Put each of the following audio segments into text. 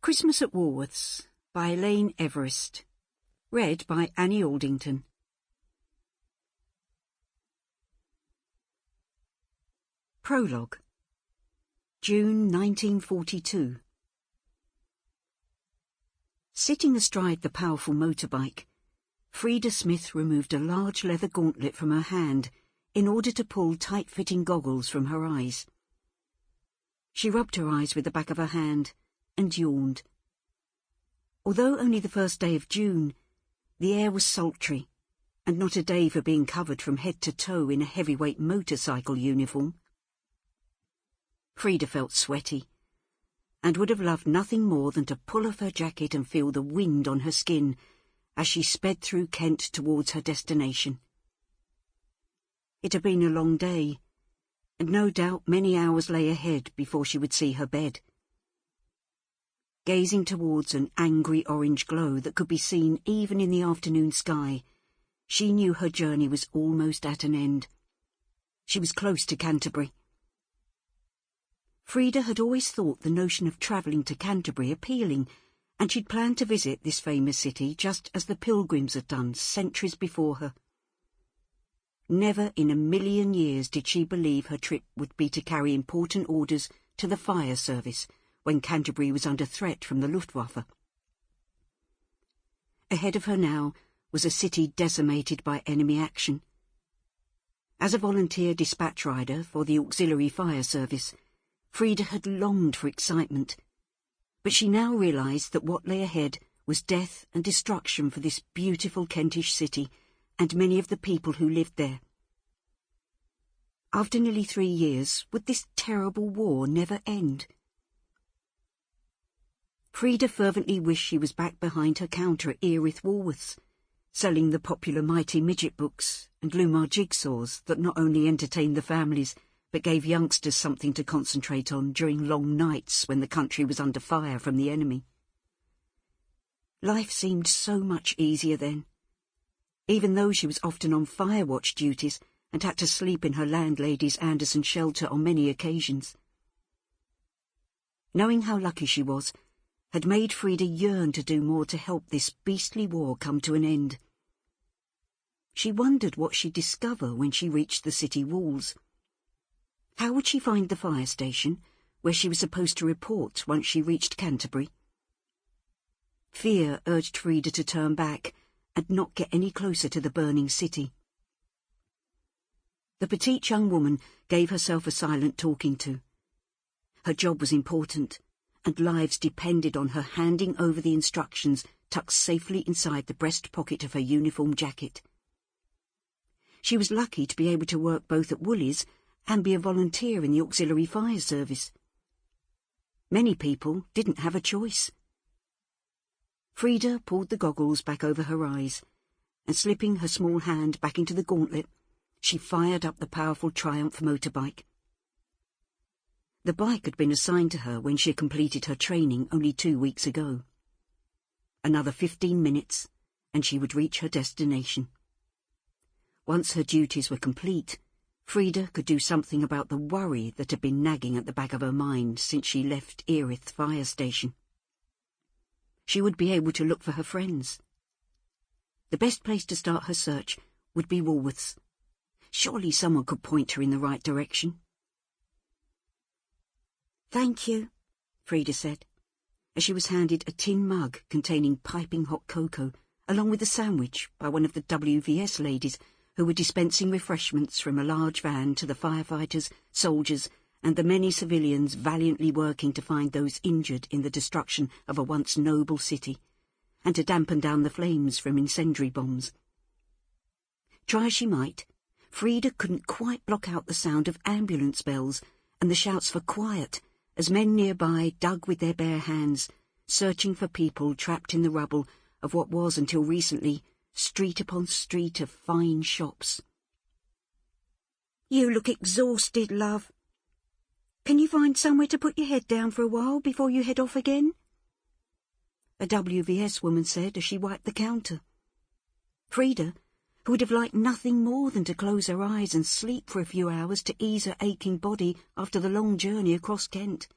Christmas at Woolworths by Elaine Everest. Read by Annie Aldington. Prologue. June 1942. Sitting astride the powerful motorbike, Freda Smith removed a large leather gauntlet from her hand in order to pull tight-fitting goggles from her eyes. She rubbed her eyes with the back of her hand and yawned. Although only the first day of June, the air was sultry, and not a day for being covered from head to toe in a heavyweight motorcycle uniform. Freda felt sweaty, and would have loved nothing more than to pull off her jacket and feel the wind on her skin as she sped through Kent towards her destination. It had been a long day, and no doubt many hours lay ahead before she would see her bed. Gazing towards an angry orange glow that could be seen even in the afternoon sky, she knew her journey was almost at an end. She was close to Canterbury. Freda had always thought the notion of travelling to Canterbury appealing, and she'd planned to visit this famous city just as the Pilgrims had done centuries before her. Never in a million years did she believe her trip would be to carry important orders to the fire service when Canterbury was under threat from the Luftwaffe. Ahead of her now was a city decimated by enemy action. As a volunteer dispatch rider for the auxiliary fire service, Freda had longed for excitement, but she now realised that what lay ahead was death and destruction for this beautiful Kentish city and many of the people who lived there. After nearly 3 years, would this terrible war never end? Freda fervently wished she was back behind her counter at Erith Woolworths, selling the popular Mighty Midget books and Lumar jigsaws that not only entertained the families but gave youngsters something to concentrate on during long nights when the country was under fire from the enemy. Life seemed so much easier then, even though she was often on fire watch duties and had to sleep in her landlady's Anderson shelter on many occasions. Knowing how lucky she was had made Freda yearn to do more to help this beastly war come to an end. She wondered what she'd discover when she reached the city walls. How would she find the fire station, where she was supposed to report once she reached Canterbury? Fear urged Freda to turn back and not get any closer to the burning city. The petite young woman gave herself a silent talking to. Her job was important, and lives depended on her handing over the instructions tucked safely inside the breast pocket of her uniform jacket. She was lucky to be able to work both at Woolies and be a volunteer in the auxiliary fire service. Many people didn't have a choice. Freda pulled the goggles back over her eyes, and slipping her small hand back into the gauntlet, she fired up the powerful Triumph motorbike. The bike had been assigned to her when she had completed her training only 2 weeks ago. Another 15 minutes, and she would reach her destination. Once her duties were complete, Freda could do something about the worry that had been nagging at the back of her mind since she left Erith Fire Station. She would be able to look for her friends. The best place to start her search would be Woolworths. Surely someone could point her in the right direction. "Thank you," Freda said, as she was handed a tin mug containing piping hot cocoa, along with a sandwich by one of the WVS ladies who were dispensing refreshments from a large van to the firefighters, soldiers, and the many civilians valiantly working to find those injured in the destruction of a once noble city, and to dampen down the flames from incendiary bombs. Try as she might, Freda couldn't quite block out the sound of ambulance bells and the shouts for quiet as men nearby dug with their bare hands, searching for people trapped in the rubble of what was, until recently, street upon street of fine shops. "You look exhausted, love. Can you find somewhere to put your head down for a while before you head off again?" a WVS woman said as she wiped the counter. Freda, who would have liked nothing more than to close her eyes and sleep for a few hours to ease her aching body after the long journey across Kent,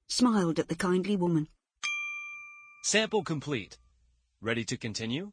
smiled at the kindly woman. Sample complete. Ready to continue?